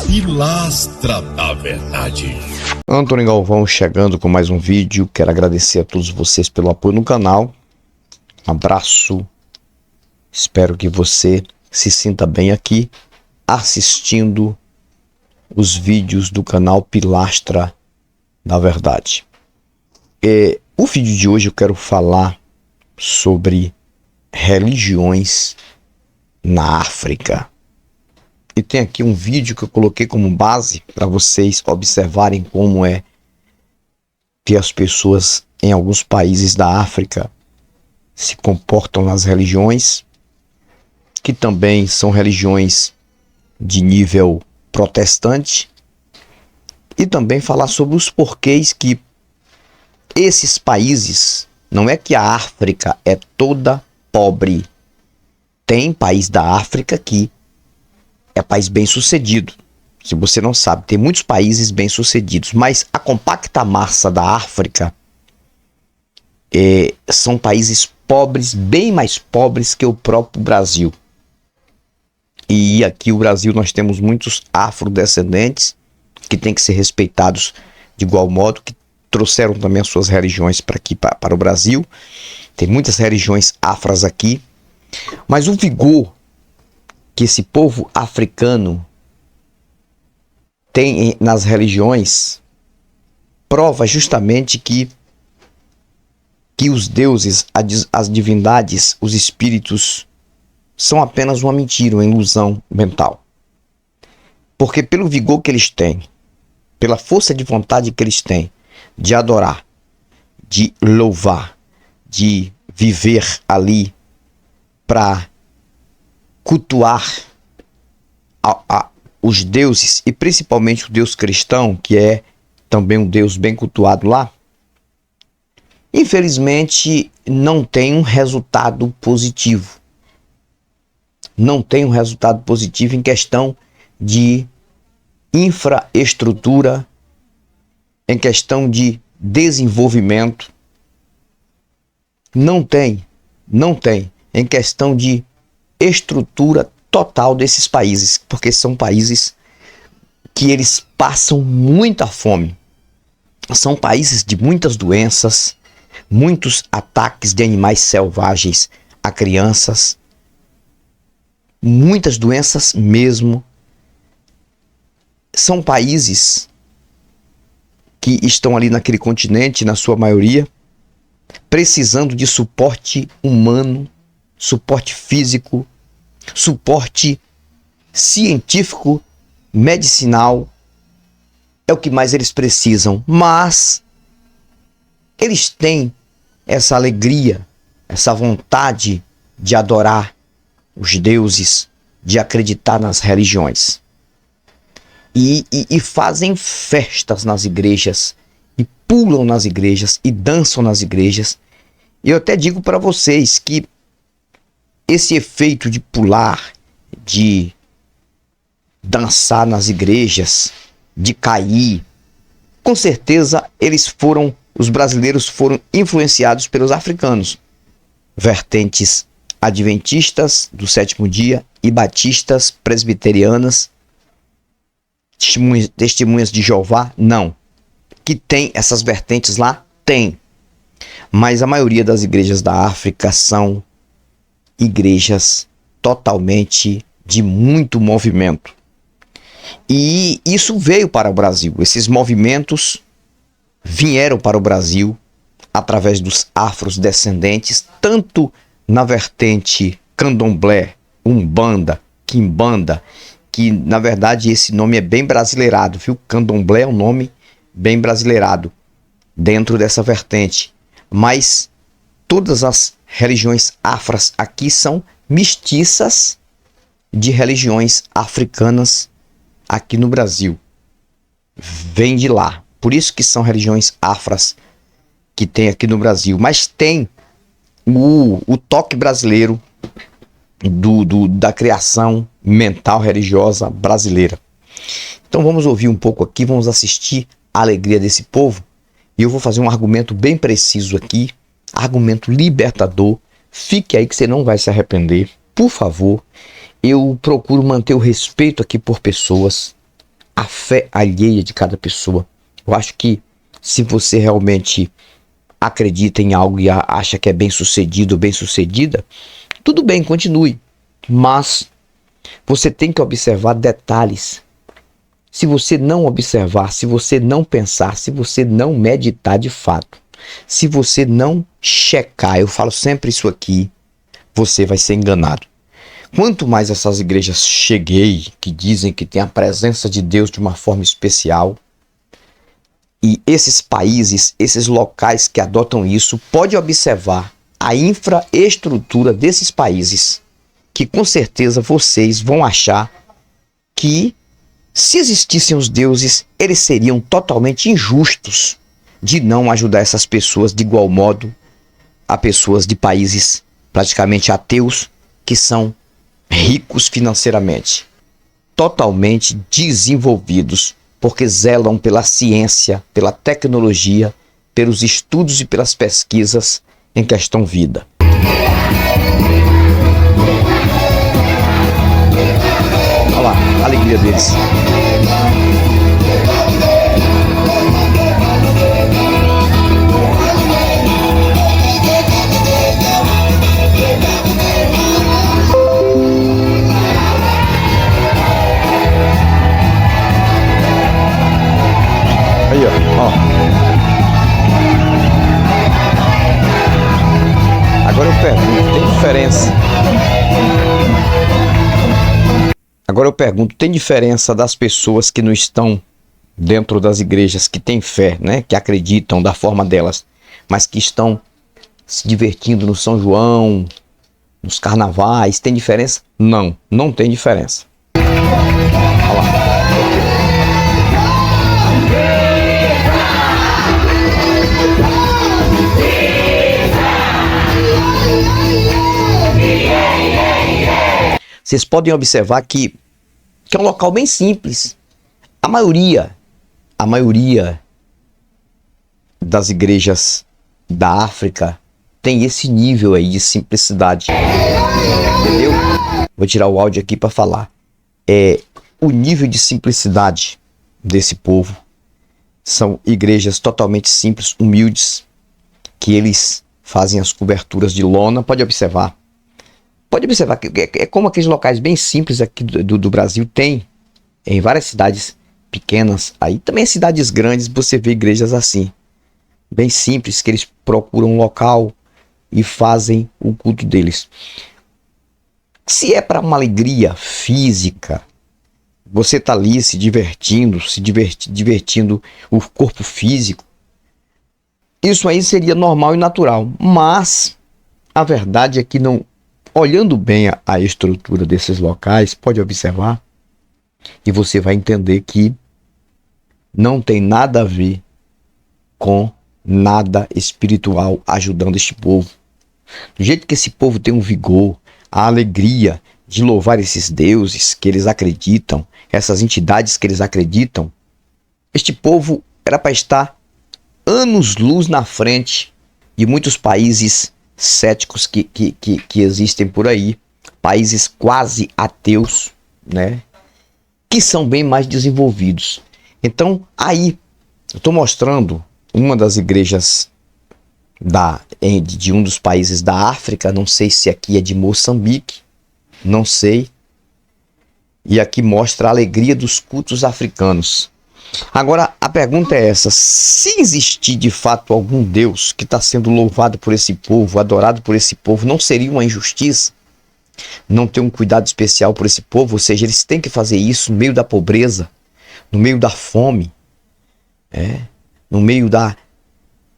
Pilastra da Verdade. Antônio Galvão chegando com mais um vídeo. Quero agradecer a todos vocês pelo apoio no canal. Abraço. Espero que você se sinta bem aqui assistindo os vídeos do canal Pilastra da Verdade. O vídeo de hoje eu quero falar sobre religiões na África. E tem aqui um vídeo que eu coloquei como base para vocês observarem como é que as pessoas em alguns países da África se comportam nas religiões, que também são religiões de nível protestante, e também falar sobre os porquês que esses países, não é que a África é toda pobre, tem país da África que é país bem sucedido. Se você não sabe, tem muitos países bem sucedidos, mas a compacta massa da África são países pobres, bem mais pobres que o próprio Brasil. E aqui no Brasil nós temos muitos afrodescendentes que têm que ser respeitados de igual modo, que trouxeram também as suas religiões para aqui, para o Brasil. Tem muitas religiões afras aqui, mas o vigor que esse povo africano tem nas religiões prova justamente que os deuses, as divindades, os espíritos são apenas uma mentira, uma ilusão mental. Porque pelo vigor que eles têm, pela força de vontade que eles têm de adorar, de louvar, de viver ali para cultuar os deuses, e principalmente o Deus cristão, que é também um Deus bem cultuado lá, infelizmente não tem um resultado positivo. Não tem um resultado positivo em questão de infraestrutura, em questão de desenvolvimento. Não tem em questão de estrutura total desses países, porque são países que eles passam muita fome. São países de muitas doenças, muitos ataques de animais selvagens a crianças, muitas doenças mesmo. São países que estão ali naquele continente, na sua maioria, precisando de suporte humano, suporte físico, suporte científico, medicinal. É o que mais eles precisam, mas eles têm essa alegria, essa vontade de adorar os deuses, de acreditar nas religiões. E fazem festas nas igrejas, e pulam nas igrejas, e dançam nas igrejas. Eu até digo para vocês que esse efeito de pular, de dançar nas igrejas, de cair, com certeza os brasileiros foram influenciados pelos africanos. Vertentes adventistas do sétimo dia e batistas, presbiterianas, testemunhas de Jeová, não. Que tem essas vertentes lá? Tem. Mas a maioria das igrejas da África são igrejas totalmente de muito movimento. E isso veio para o Brasil. Esses movimentos vieram para o Brasil através dos afrodescendentes, tanto na vertente candomblé, umbanda, quimbanda, que na verdade esse nome é bem brasileirado, viu? Candomblé é um nome bem brasileirado dentro dessa vertente. Mas todas as religiões afras aqui são mestiças de religiões africanas aqui no Brasil. Vem de lá. Por isso que são religiões afras que tem aqui no Brasil. Mas tem o toque brasileiro da criação mental religiosa brasileira. Então vamos ouvir um pouco aqui, vamos assistir a alegria desse povo. E eu vou fazer um argumento bem preciso aqui, argumento libertador. Fique aí que você não vai se arrepender, por favor. Eu procuro manter o respeito aqui por pessoas, a fé alheia de cada pessoa. Eu acho que se você realmente acredita em algo e acha que é bem sucedido ou bem sucedida, tudo bem, continue. Mas você tem que observar detalhes. Se você não observar, se você não pensar, se você não meditar de fato, se você não checar, eu falo sempre isso aqui, você vai ser enganado. Quanto mais essas igrejas cheguei, que dizem que tem a presença de Deus de uma forma especial, e esses países, esses locais que adotam isso, pode observar a infraestrutura desses países, que com certeza vocês vão achar que se existissem os deuses, eles seriam totalmente injustos de não ajudar essas pessoas de igual modo a pessoas de países praticamente ateus que são ricos financeiramente, totalmente desenvolvidos, porque zelam pela ciência, pela tecnologia, pelos estudos e pelas pesquisas em questão vida. Olha lá, a alegria deles. Aí, ó. Agora eu pergunto, tem diferença? Agora eu pergunto, tem diferença das pessoas que não estão dentro das igrejas, que têm fé, né? Que acreditam da forma delas, mas que estão se divertindo no São João, nos carnavais, tem diferença? Não, não tem diferença. Olha lá. Vocês podem observar que é um local bem simples. A maioria das igrejas da África tem esse nível aí de simplicidade. Entendeu? Vou tirar o áudio aqui para falar. O nível de simplicidade desse povo. São igrejas totalmente simples, humildes, que eles fazem as coberturas de lona. Pode observar que é como aqueles locais bem simples aqui do Brasil tem em várias cidades pequenas. Aí também em cidades grandes você vê igrejas assim, bem simples, que eles procuram um local e fazem o culto deles. Se é para uma alegria física, você está ali se divertindo o corpo físico, isso aí seria normal e natural. Mas a verdade é que não. Olhando bem a estrutura desses locais, pode observar, e você vai entender que não tem nada a ver com nada espiritual ajudando este povo. Do jeito que esse povo tem um vigor, a alegria de louvar esses deuses que eles acreditam, essas entidades que eles acreditam, este povo era para estar anos-luz na frente de muitos países céticos que existem por aí, países quase ateus, né? Que são bem mais desenvolvidos. Então, aí, eu estou mostrando uma das igrejas de um dos países da África, não sei se aqui é de Moçambique, não sei. E aqui mostra a alegria dos cultos africanos. Agora, a pergunta é essa: se existir de fato algum Deus que está sendo louvado por esse povo, adorado por esse povo, não seria uma injustiça não ter um cuidado especial por esse povo? Ou seja, eles têm que fazer isso no meio da pobreza, no meio da fome, no meio da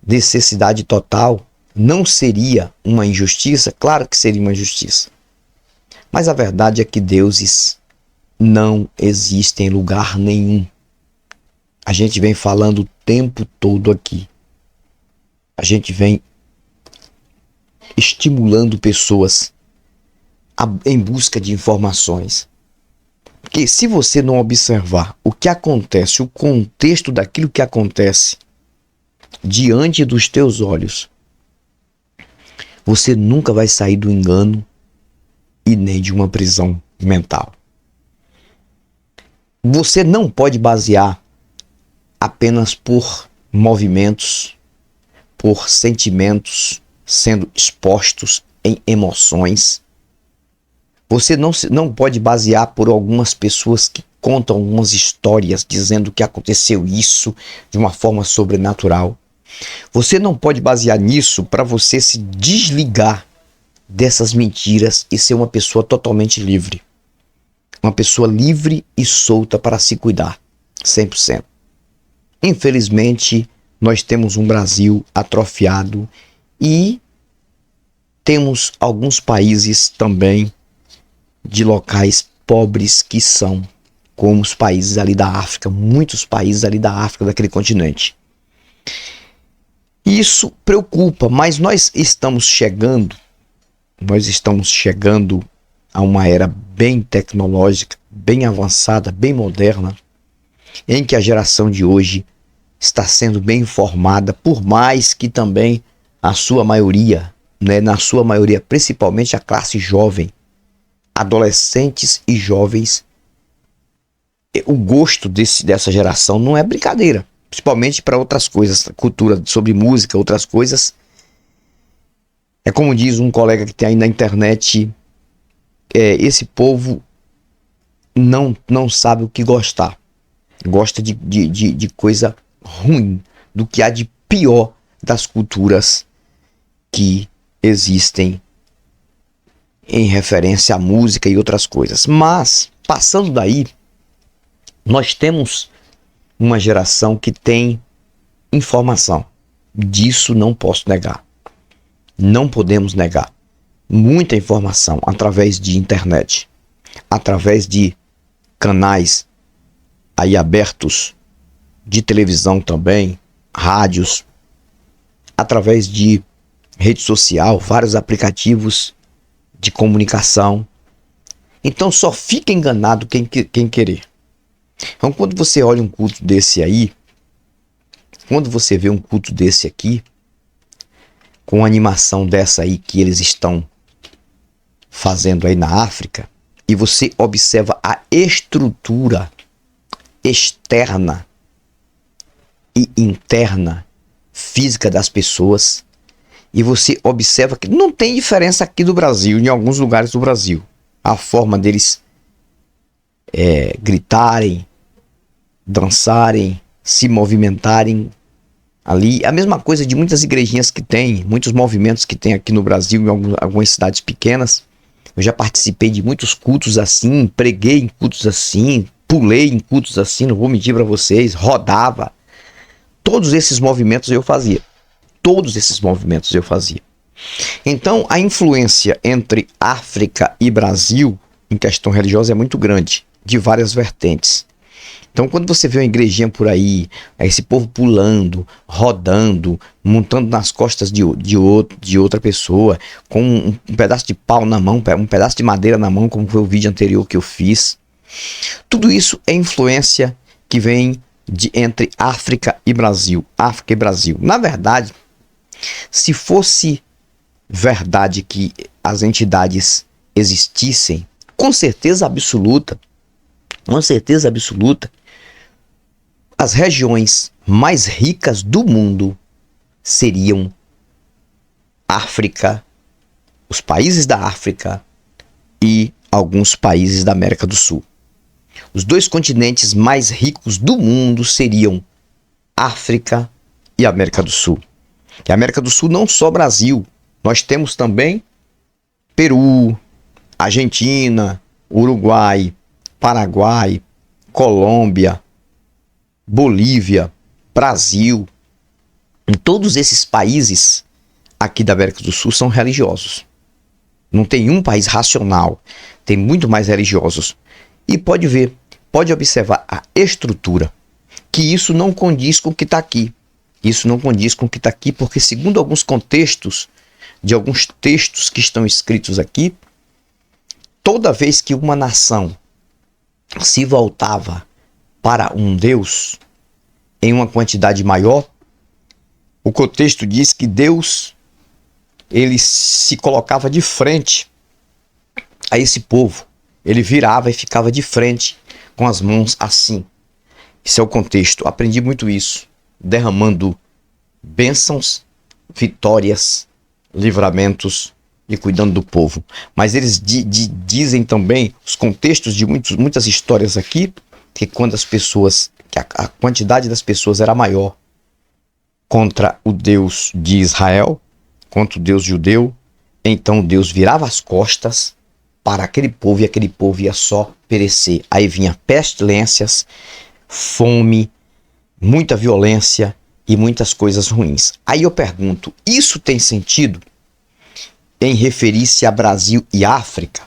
necessidade total. Não seria uma injustiça? Claro que seria uma injustiça. Mas a verdade é que deuses não existem em lugar nenhum. A gente vem falando o tempo todo aqui. A gente vem estimulando pessoas em busca de informações. Porque se você não observar o que acontece, o contexto daquilo que acontece diante dos teus olhos, você nunca vai sair do engano e nem de uma prisão mental. Você não pode basear apenas por movimentos, por sentimentos sendo expostos em emoções. Você não pode basear por algumas pessoas que contam algumas histórias dizendo que aconteceu isso de uma forma sobrenatural. Você não pode basear nisso para você se desligar dessas mentiras e ser uma pessoa totalmente livre. Uma pessoa livre e solta para se cuidar, 100%. Infelizmente, nós temos um Brasil atrofiado e temos alguns países também de locais pobres que são, como os países ali da África, muitos países ali da África, daquele continente. Isso preocupa, mas nós estamos chegando a uma era bem tecnológica, bem avançada, bem moderna, em que a geração de hoje está sendo bem informada, por mais que também a sua maioria, né, na sua maioria, principalmente a classe jovem, adolescentes e jovens, o gosto dessa geração não é brincadeira, principalmente para outras coisas, cultura sobre música, outras coisas. É como diz um colega que tem aí na internet, esse povo não sabe o que gostar. Gosta de coisa ruim, do que há de pior das culturas que existem em referência à música e outras coisas. Mas, passando daí, nós temos uma geração que tem informação. Disso não posso negar. Não podemos negar. Muita informação através de internet, através de canais aí abertos, de televisão também, rádios, através de rede social, vários aplicativos de comunicação. Então só fica enganado quem querer. Então quando você olha um culto desse aí, quando você vê um culto desse aqui, com a animação dessa aí que eles estão fazendo aí na África, e você observa a estrutura externa e interna física das pessoas, e você observa que não tem diferença aqui do Brasil, em alguns lugares do Brasil. A forma deles gritarem, dançarem, se movimentarem ali, a mesma coisa de muitas igrejinhas que tem, muitos movimentos que tem aqui no Brasil, em algumas cidades pequenas. Eu já participei de muitos cultos assim, preguei em cultos assim, pulei em cultos assim, não vou mentir para vocês, rodava. Todos esses movimentos eu fazia. Todos esses movimentos eu fazia. Então, a influência entre África e Brasil em questão religiosa é muito grande, de várias vertentes. Então, quando você vê uma igrejinha por aí, esse povo pulando, rodando, montando nas costas de outra pessoa, com um pedaço de pau na mão, um pedaço de madeira na mão, como foi o vídeo anterior que eu fiz, tudo isso é influência que vem entre África e Brasil. África e Brasil. Na verdade, se fosse verdade que as entidades existissem, com certeza absoluta, as regiões mais ricas do mundo seriam África, os países da África e alguns países da América do Sul. Os dois continentes mais ricos do mundo seriam África e América do Sul. E a América do Sul não só Brasil, nós temos também Peru, Argentina, Uruguai, Paraguai, Colômbia, Bolívia, Brasil. Em todos esses países aqui da América do Sul são religiosos. Não tem um país racional, tem muito mais religiosos. E pode ver, pode observar a estrutura, que isso não condiz com o que está aqui. Isso não condiz com o que está aqui, porque segundo alguns contextos, de alguns textos que estão escritos aqui, toda vez que uma nação se voltava para um Deus em uma quantidade maior, o contexto diz que Deus ele se colocava de frente a esse povo. Ele virava e ficava de frente com as mãos assim. Esse é o contexto. Aprendi muito isso, derramando bênçãos, vitórias, livramentos e cuidando do povo. Mas eles dizem também, os contextos de muitas histórias aqui, que quando as pessoas, que a quantidade das pessoas era maior contra o Deus de Israel, contra o Deus judeu, então Deus virava as costas para aquele povo e aquele povo ia só perecer. Aí vinha pestilências, fome, muita violência e muitas coisas ruins. Aí eu pergunto, isso tem sentido em referir-se a Brasil e África?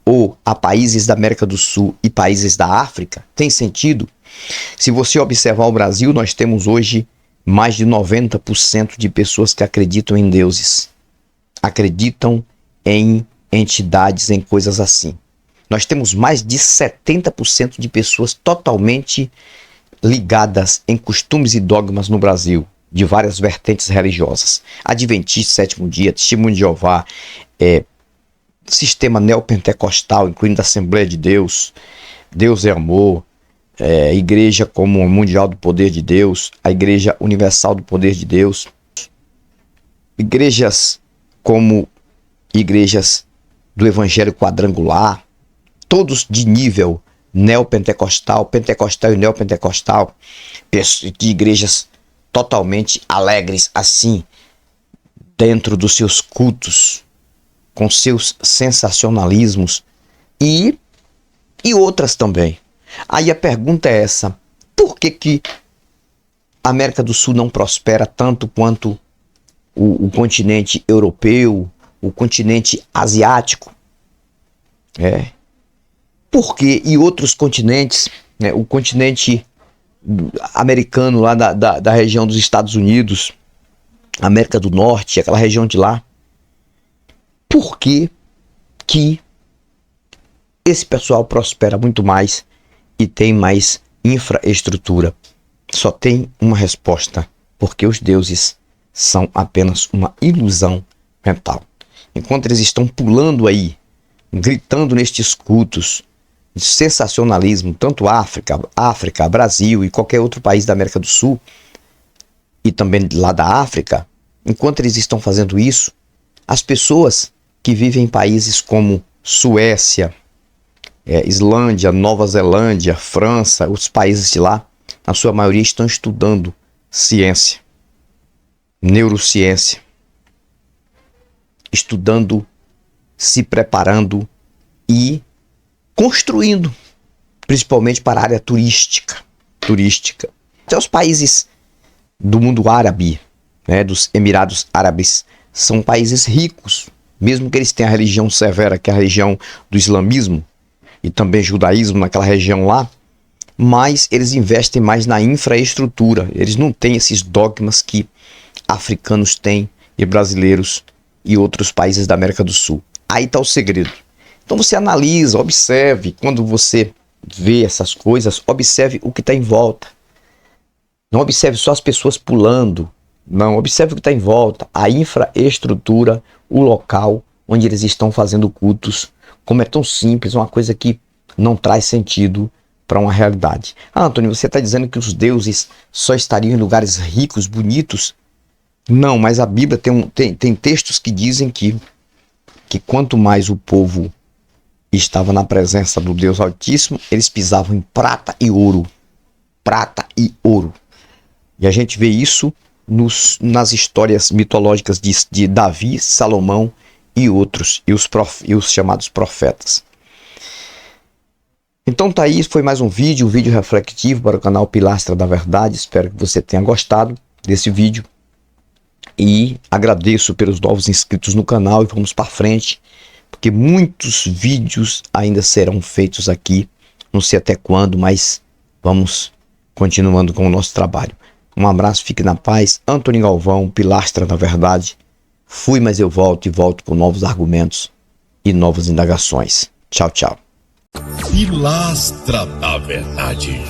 Ou a países da América do Sul e países da África? Tem sentido? Se você observar o Brasil, nós temos hoje mais de 90% de pessoas que acreditam em deuses. Acreditam em entidades, em coisas assim. Nós temos mais de 70% de pessoas totalmente ligadas em costumes e dogmas no Brasil, de várias vertentes religiosas. Adventista, Sétimo Dia, Testemunho de Jeová, sistema neopentecostal, incluindo a Assembleia de Deus, Deus é Amor, Igreja como Mundial do Poder de Deus, a Igreja Universal do Poder de Deus, igrejas como igrejas do Evangelho Quadrangular, todos de nível neopentecostal, pentecostal e neopentecostal, de igrejas totalmente alegres assim, dentro dos seus cultos, com seus sensacionalismos e outras também. Aí a pergunta é essa: por que a América do Sul não prospera tanto quanto o continente europeu, o continente asiático? Por que e outros continentes, o continente americano lá da região dos Estados Unidos, América do Norte, aquela região de lá, por que esse pessoal prospera muito mais e tem mais infraestrutura? Só tem uma resposta: porque os deuses são apenas uma ilusão mental. Enquanto eles estão pulando aí, gritando nestes cultos de sensacionalismo, tanto África, Brasil e qualquer outro país da América do Sul, e também lá da África, enquanto eles estão fazendo isso, as pessoas que vivem em países como Suécia, Islândia, Nova Zelândia, França, os países de lá, na sua maioria estão estudando ciência, neurociência, estudando, se preparando e construindo, principalmente para a área turística. Até os países do mundo árabe, dos Emirados Árabes, são países ricos, mesmo que eles tenham a religião severa, que é a religião do islamismo, e também judaísmo naquela região lá, mas eles investem mais na infraestrutura. Eles não têm esses dogmas que africanos têm, e brasileiros e outros países da América do Sul. Aí está o segredo. Então você analisa, observe, quando você vê essas coisas, observe o que está em volta. Não observe só as pessoas pulando, não, observe o que está em volta, a infraestrutura, o local onde eles estão fazendo cultos. Como é tão simples, uma coisa que não traz sentido para uma realidade. Antônio, você está dizendo que os deuses só estariam em lugares ricos, bonitos? Não, mas a Bíblia tem textos que dizem que quanto mais o povo estava na presença do Deus Altíssimo, eles pisavam em prata e ouro. Prata e ouro. E a gente vê isso nas histórias mitológicas de Davi, Salomão e outros, e os chamados profetas. Então tá aí, foi mais um vídeo reflexivo para o canal Pilastra da Verdade. Espero que você tenha gostado desse vídeo. E agradeço pelos novos inscritos no canal e vamos para frente, porque muitos vídeos ainda serão feitos aqui, não sei até quando, mas vamos continuando com o nosso trabalho. Um abraço, fique na paz. Antônio Galvão, Pilastra da Verdade. Fui, mas eu volto e volto com novos argumentos e novas indagações. Tchau, tchau. Pilastra da Verdade.